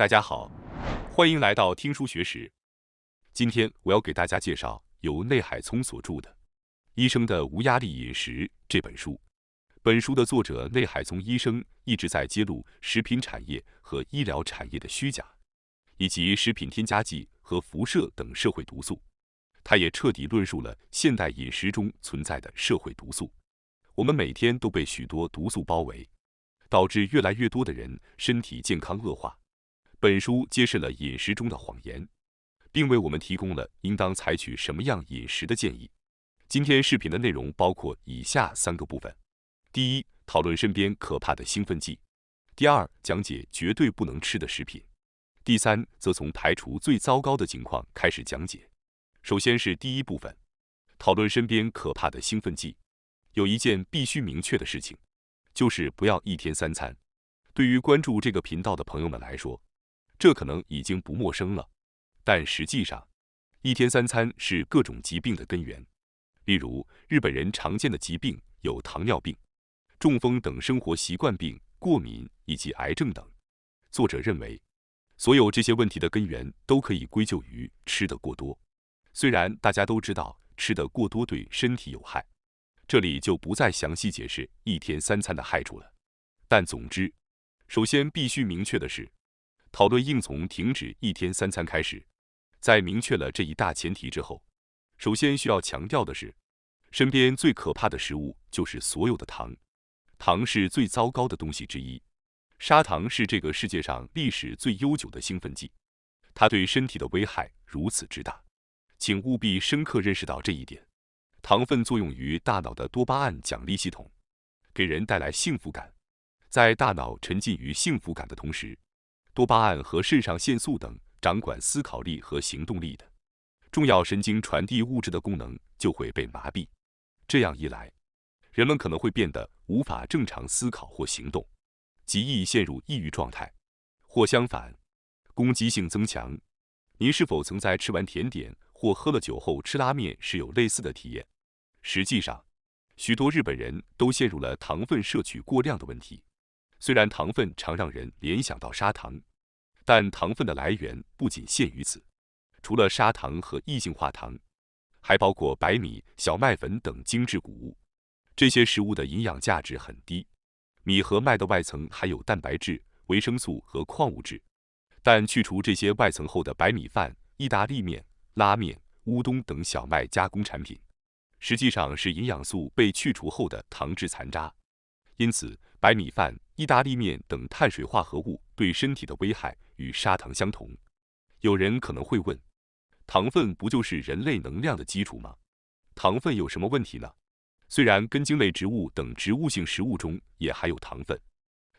大家好，欢迎来到听书学史。今天我要给大家介绍由内海聪所著的《医生的无压力饮食》这本书。本书的作者内海聪医生一直在揭露食品产业和医疗产业的虚假，以及食品添加剂和辐射等社会毒素。他也彻底论述了现代饮食中存在的社会毒素。我们每天都被许多毒素包围，导致越来越多的人身体健康恶化。本书揭示了饮食中的谎言，并为我们提供了应当采取什么样饮食的建议。今天视频的内容包括以下3个部分：第一，讨论身边可怕的兴奋剂；第二，讲解绝对不能吃的食品；第三，则从排除最糟糕的情况开始讲解。首先是第一部分，讨论身边可怕的兴奋剂。有一件必须明确的事情，就是不要1天3餐。对于关注这个频道的朋友们来说，这可能已经不陌生了，但实际上，1天3餐是各种疾病的根源。例如，日本人常见的疾病有糖尿病、中风等生活习惯病、过敏以及癌症等。作者认为，所有这些问题的根源都可以归咎于吃得过多。虽然大家都知道吃得过多对身体有害，这里就不再详细解释1天3餐的害处了。但总之，首先必须明确的是，讨论应从停止1天3餐开始。在明确了这一大前提之后，首先需要强调的是，身边最可怕的食物就是所有的糖。糖是最糟糕的东西之一，砂糖是这个世界上历史最悠久的兴奋剂，它对身体的危害如此之大，请务必深刻认识到这一点。糖分作用于大脑的多巴胺奖励系统，给人带来幸福感。在大脑沉浸于幸福感的同时，多巴胺和肾上腺素等掌管思考力和行动力的重要神经传递物质的功能就会被麻痹。这样一来，人们可能会变得无法正常思考或行动，极易陷入抑郁状态。或相反，攻击性增强。您是否曾在吃完甜点或喝了酒后吃拉面时有类似的体验？实际上，许多日本人都陷入了糖分摄取过量的问题。虽然糖分常让人联想到砂糖，但糖分的来源不仅限于此。除了砂糖和异性化糖，还包括白米、小麦粉等精制谷物。这些食物的营养价值很低。米和麦的外层含有蛋白质、维生素和矿物质，但去除这些外层后的白米饭、意大利面、拉面、乌冬等小麦加工产品，实际上是营养素被去除后的糖质残渣。因此，白米饭、意大利面等碳水化合物对身体的危害与砂糖相同。有人可能会问，糖分不就是人类能量的基础吗？糖分有什么问题呢？虽然根茎类植物等植物性食物中也含有糖分，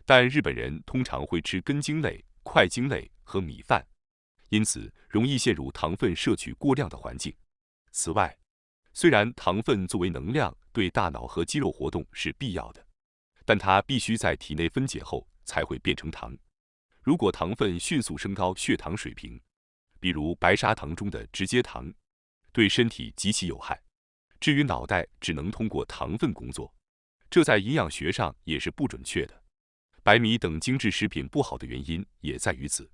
但日本人通常会吃根茎类、块茎类和米饭，因此容易陷入糖分摄取过量的环境。此外，虽然糖分作为能量对大脑和肌肉活动是必要的，但它必须在体内分解后才会变成糖。如果糖分迅速升高血糖水平，比如白砂糖中的直接糖，对身体极其有害。至于脑袋只能通过糖分工作，这在营养学上也是不准确的。白米等精致食品不好的原因也在于此。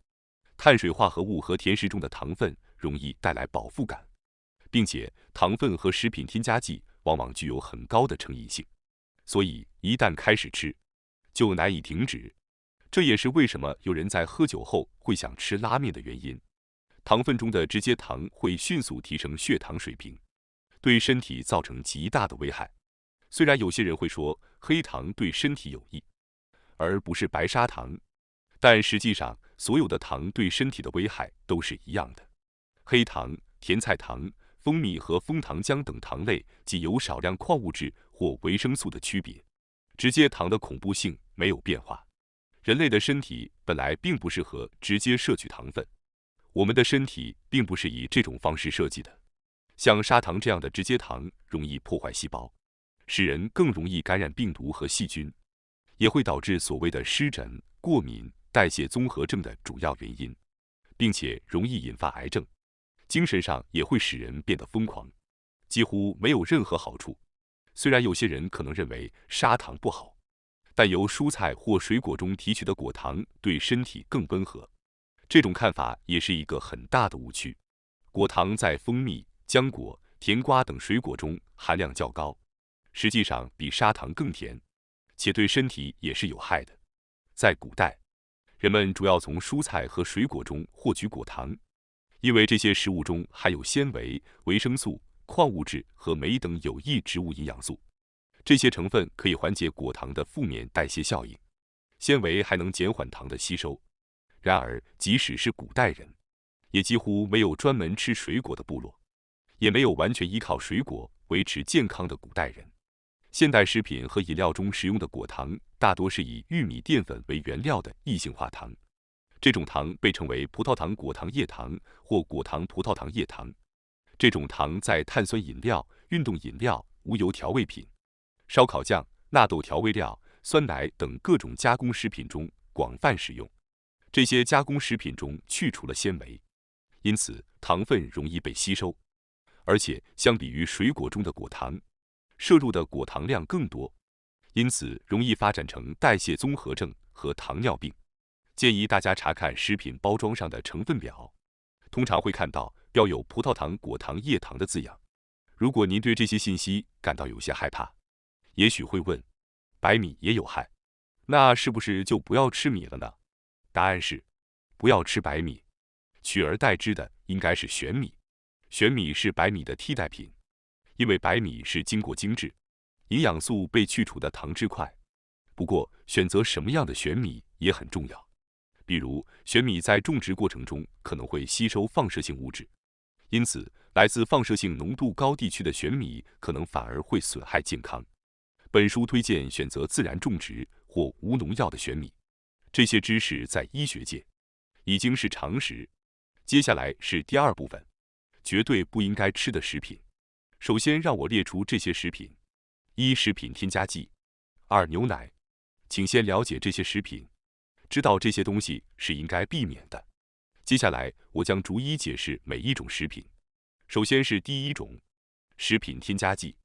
碳水化合物和甜食中的糖分容易带来饱腹感，并且糖分和食品添加剂往往具有很高的成瘾性，所以一旦开始吃，就难以停止。这也是为什么有人在喝酒后会想吃拉面的原因。糖分中的直接糖会迅速提升血糖水平，对身体造成极大的危害。虽然有些人会说黑糖对身体有益，而不是白砂糖，但实际上所有的糖对身体的危害都是一样的。黑糖、甜菜糖、蜂蜜和枫糖浆等糖类仅有少量矿物质或维生素的区别，直接糖的恐怖性没有变化。人类的身体本来并不适合直接摄取糖分，我们的身体并不是以这种方式设计的。像砂糖这样的直接糖容易破坏细胞，使人更容易感染病毒和细菌，也会导致所谓的湿疹、过敏、代谢综合症的主要原因，并且容易引发癌症。精神上也会使人变得疯狂，几乎没有任何好处。虽然有些人可能认为砂糖不好，但由蔬菜或水果中提取的果糖对身体更温和。这种看法也是一个很大的误区。果糖在蜂蜜、浆果、甜瓜等水果中含量较高，实际上比砂糖更甜，且对身体也是有害的。在古代，人们主要从蔬菜和水果中获取果糖，因为这些食物中含有纤维、维生素、矿物质和镁等有益植物营养素，这些成分可以缓解果糖的负面代谢效应。纤维还能减缓糖的吸收。然而，即使是古代人，也几乎没有专门吃水果的部落，也没有完全依靠水果维持健康的古代人。现代食品和饮料中使用的果糖大多是以玉米淀粉为原料的异性化糖，这种糖被称为葡萄糖果糖液糖或果糖葡萄糖液糖。这种糖在碳酸饮料、运动饮料、无油调味品、烧烤酱、纳豆调味料、酸奶等各种加工食品中广泛使用。这些加工食品中去除了纤维，因此糖分容易被吸收，而且相比于水果中的果糖，摄入的果糖量更多，因此容易发展成代谢综合症和糖尿病。建议大家查看食品包装上的成分表，通常会看到标有葡萄糖果糖液糖的字样。如果您对这些信息感到有些害怕，也许会问，白米也有害，那是不是就不要吃米了呢？答案是，不要吃白米，取而代之的应该是玄米。玄米是白米的替代品，因为白米是经过精制，营养素被去除的糖质块。不过，选择什么样的玄米也很重要。比如，玄米在种植过程中可能会吸收放射性物质，因此来自放射性浓度高地区的玄米可能反而会损害健康。本书推荐选择自然种植或无农药的玄米。这些知识在医学界已经是常识。接下来是第二部分，绝对不应该吃的食品。首先让我列出这些食品：一、食品添加剂；二、牛奶。请先了解这些食品，知道这些东西是应该避免的。接下来我将逐一解释每一种食品。首先是第一种，食品添加剂。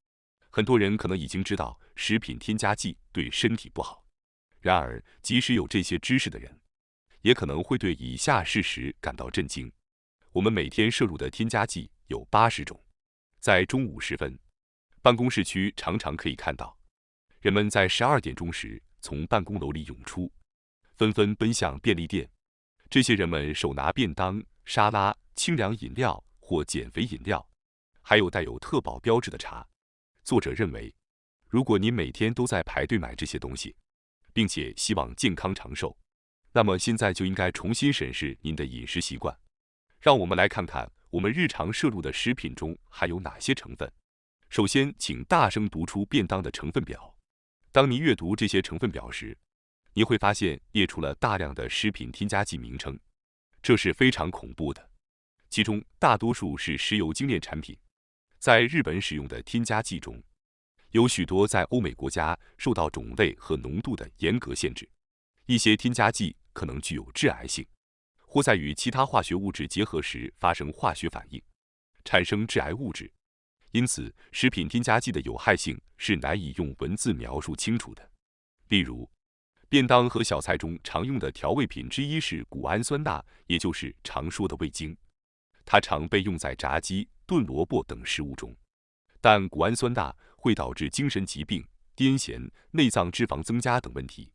很多人可能已经知道食品添加剂对身体不好。然而，即使有这些知识的人，也可能会对以下事实感到震惊：我们每天摄入的添加剂有80种。在中午时分，办公室区常常可以看到，人们在12点钟时从办公楼里涌出，纷纷奔向便利店。这些人们手拿便当、沙拉、清凉饮料或减肥饮料，还有带有特保标志的茶。作者认为，如果您每天都在排队买这些东西，并且希望健康长寿，那么现在就应该重新审视您的饮食习惯。让我们来看看我们日常摄入的食品中含有哪些成分。首先，请大声读出便当的成分表。当你阅读这些成分表时，你会发现列出了大量的食品添加剂名称，这是非常恐怖的。其中大多数是石油精炼产品。在日本使用的添加剂中，有许多在欧美国家受到种类和浓度的严格限制。一些添加剂可能具有致癌性，或在与其他化学物质结合时发生化学反应，产生致癌物质。因此，食品添加剂的有害性是难以用文字描述清楚的。例如，便当和小菜中常用的调味品之一是谷氨酸钠，也就是常说的味精。它常被用在炸鸡、炖萝卜等食物中。但谷氨酸钠会导致精神疾病、癫痫、内脏脂肪增加等问题，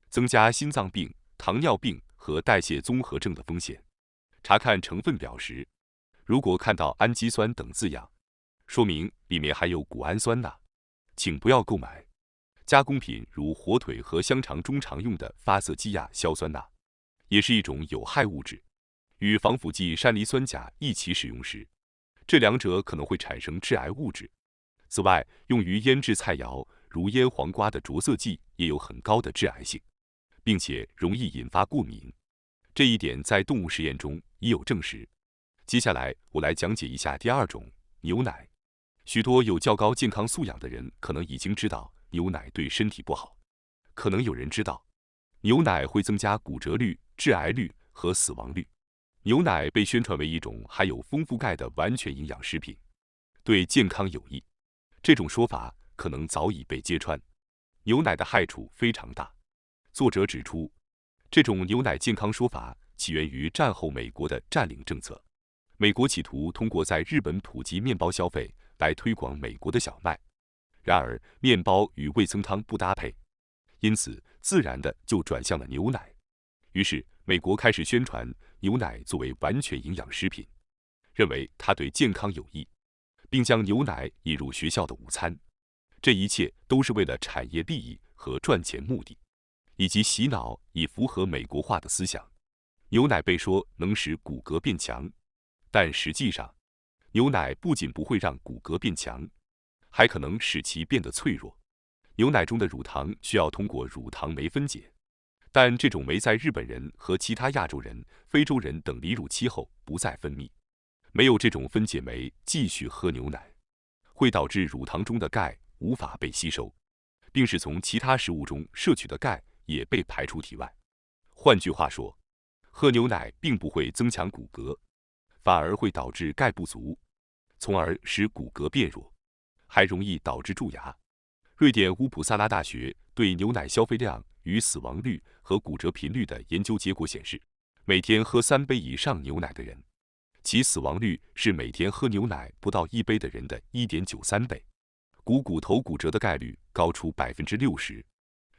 增加心脏病、糖尿病和代谢综合症的风险。查看成分表时，如果看到氨基酸等字样，说明里面含有谷氨酸钠，请不要购买。加工品如火腿和香肠中常用的发色基亚硝酸钠，也是一种有害物质。与防腐剂山梨酸钾一起使用时，这两者可能会产生致癌物质。此外，用于腌制菜肴，如腌黄瓜的着色剂也有很高的致癌性，并且容易引发过敏。这一点在动物实验中已有证实。接下来，我来讲解一下第二种，牛奶。许多有较高健康素养的人可能已经知道牛奶对身体不好。可能有人知道，牛奶会增加骨折率、致癌率和死亡率。牛奶被宣传为一种含有丰富钙的完全营养食品，对健康有益。这种说法可能早已被揭穿，牛奶的害处非常大。作者指出，这种牛奶健康说法起源于战后美国的占领政策。美国企图通过在日本普及面包消费来推广美国的小麦，然而面包与味噌汤不搭配，因此自然的就转向了牛奶。于是美国开始宣传牛奶作为完全营养食品，认为它对健康有益，并将牛奶引入学校的午餐。这一切都是为了产业利益和赚钱目的，以及洗脑以符合美国化的思想。牛奶被说能使骨骼变强，但实际上，牛奶不仅不会让骨骼变强，还可能使其变得脆弱。牛奶中的乳糖需要通过乳糖酶分解，但这种酶在日本人和其他亚洲人、非洲人等离乳期后不再分泌。没有这种分解酶，继续喝牛奶会导致乳糖中的钙无法被吸收，并使从其他食物中摄取的钙也被排出体外。换句话说，喝牛奶并不会增强骨骼，反而会导致钙不足，从而使骨骼变弱，还容易导致蛀牙。瑞典乌普萨拉大学对牛奶消费量与死亡率和骨折频率的研究结果显示，每天喝3杯以上牛奶的人，其死亡率是每天喝牛奶不到1杯的人的1.93倍。骨头骨折的概率高出60%，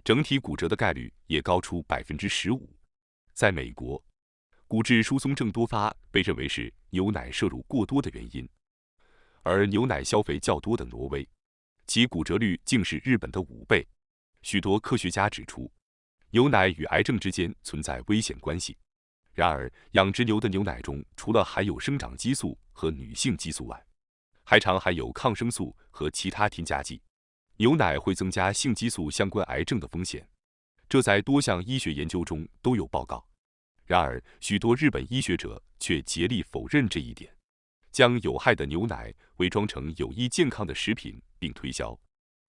整体骨折的概率也高出15%。在美国，骨质疏松症多发被认为是牛奶摄入过多的原因，而牛奶消费较多的挪威，其骨折率竟是日本的5倍。许多科学家指出，牛奶与癌症之间存在危险关系。然而，养殖牛的牛奶中除了含有生长激素和女性激素外，还常含有抗生素和其他添加剂。牛奶会增加性激素相关癌症的风险，这在多项医学研究中都有报告。然而，许多日本医学者却竭力否认这一点，将有害的牛奶伪装成有益健康的食品并推销，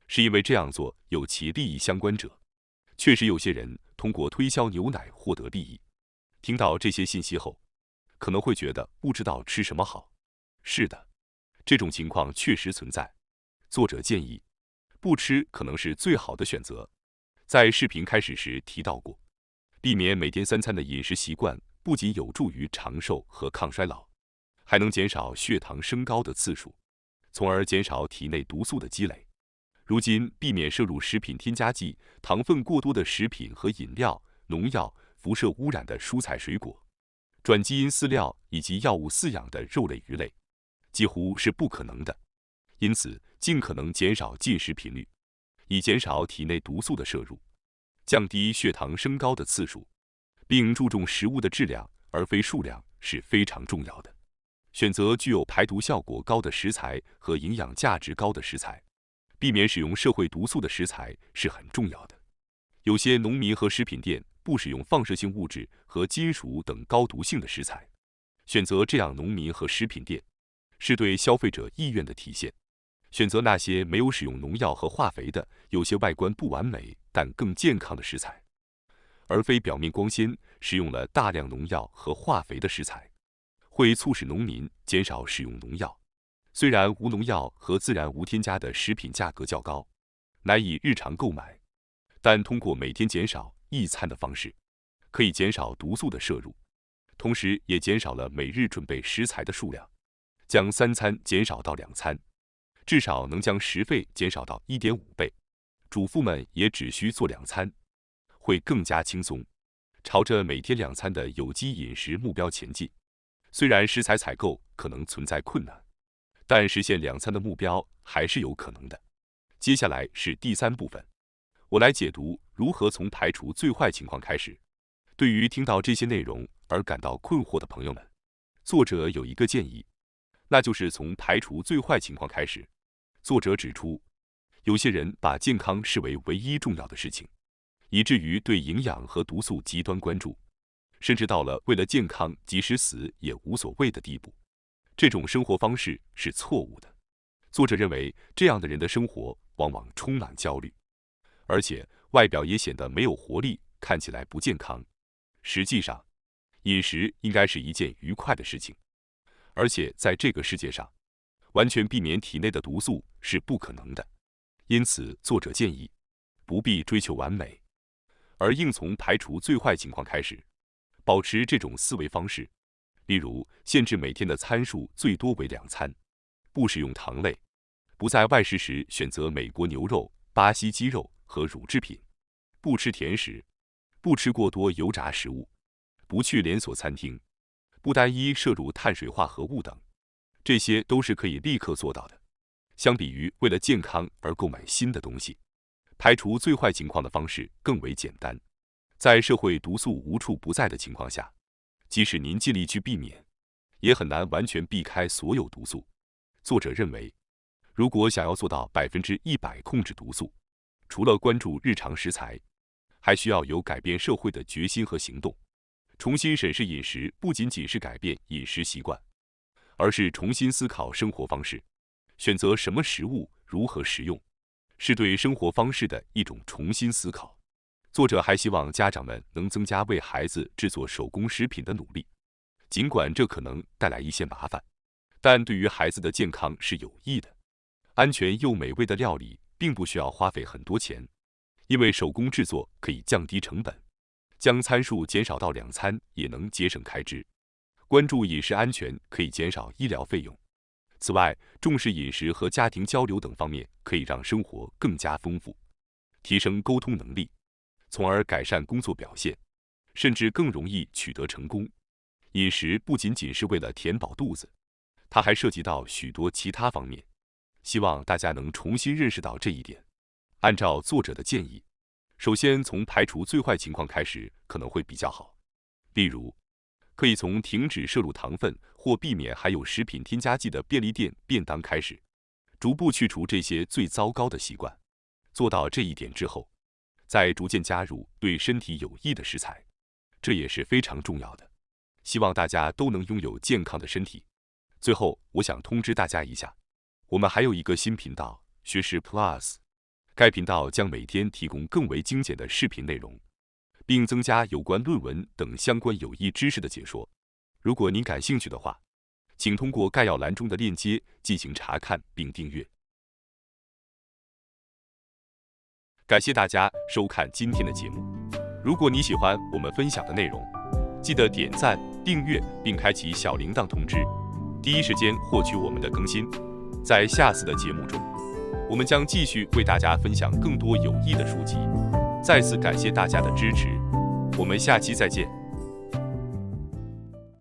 是因为这样做有其利益相关者。确实有些人通过推销牛奶获得利益。听到这些信息后，可能会觉得不知道吃什么好。是的，这种情况确实存在。作者建议，不吃可能是最好的选择。在视频开始时提到过，避免每天3餐的饮食习惯不仅有助于长寿和抗衰老，还能减少血糖升高的次数，从而减少体内毒素的积累。如今，避免摄入食品添加剂、糖分过多的食品和饮料、农药、辐射污染的蔬菜水果、转基因饲料以及药物饲养的肉类鱼类，几乎是不可能的。因此，尽可能减少进食频率，以减少体内毒素的摄入，降低血糖升高的次数，并注重食物的质量而非数量是非常重要的。选择具有排毒效果高的食材和营养价值高的食材，避免使用社会毒素的食材是很重要的。有些农民和食品店不使用放射性物质和金属等高毒性的食材，选择这样农民和食品店，是对消费者意愿的体现。选择那些没有使用农药和化肥的、有些外观不完美但更健康的食材，而非表面光鲜、使用了大量农药和化肥的食材，会促使农民减少使用农药。虽然无农药和自然无添加的食品价格较高，难以日常购买，但通过每天减少一餐的方式，可以减少毒素的摄入，同时也减少了每日准备食材的数量，将3餐减少到2餐。至少能将食费减少到1.5倍。主妇们也只需做2餐，会更加轻松，朝着每天2餐的有机饮食目标前进。虽然食材采购可能存在困难，但实现2餐的目标还是有可能的。接下来是第3部分，我来解读如何从排除最坏情况开始。对于听到这些内容而感到困惑的朋友们，作者有一个建议，那就是从排除最坏情况开始。作者指出，有些人把健康视为唯一重要的事情，以至于对营养和毒素极端关注，甚至到了为了健康即使死也无所谓的地步。这种生活方式是错误的。作者认为，这样的人的生活往往充满焦虑，而且外表也显得没有活力，看起来不健康。实际上，饮食应该是一件愉快的事情，而且在这个世界上，完全避免体内的毒素是不可能的。因此，作者建议不必追求完美，而应从排除最坏情况开始，保持这种思维方式，例如限制每天的餐数最多为2餐，不使用糖类，不在外食时选择美国牛肉、巴西鸡肉和乳制品，不吃甜食，不吃过多油炸食物，不去连锁餐厅，不单一摄入碳水化合物等，这些都是可以立刻做到的。相比于为了健康而购买新的东西，排除最坏情况的方式更为简单。在社会毒素无处不在的情况下，即使您尽力去避免，也很难完全避开所有毒素。作者认为，如果想要做到100%控制毒素，除了关注日常食材，还需要有改变社会的决心和行动。重新审视饮食不仅仅是改变饮食习惯，而是重新思考生活方式，选择什么食物如何食用，是对生活方式的一种重新思考。作者还希望家长们能增加为孩子制作手工食品的努力，尽管这可能带来一些麻烦，但对于孩子的健康是有益的。安全又美味的料理并不需要花费很多钱，因为手工制作可以降低成本，将餐数减少到2餐也能节省开支。关注饮食安全可以减少医疗费用。此外，重视饮食和家庭交流等方面可以让生活更加丰富，提升沟通能力，从而改善工作表现，甚至更容易取得成功。饮食不仅仅是为了填饱肚子，它还涉及到许多其他方面。希望大家能重新认识到这一点。按照作者的建议，首先从排除最坏情况开始可能会比较好。例如，可以从停止摄入糖分或避免含有食品添加剂的便利店便当开始，逐步去除这些最糟糕的习惯。做到这一点之后，再逐渐加入对身体有益的食材，这也是非常重要的。希望大家都能拥有健康的身体。最后，我想通知大家一下，我们还有一个新频道学识 Plus， 该频道将每天提供更为精简的视频内容，并增加有关论文等相关有益知识的解说。如果您感兴趣的话，请通过概要栏中的链接进行查看并订阅。感谢大家收看今天的节目。如果你喜欢我们分享的内容，记得点赞、订阅并开启小铃铛通知，第一时间获取我们的更新。在下次的节目中，我们将继续为大家分享更多有益的书籍。再次感谢大家的支持，我们下期再见。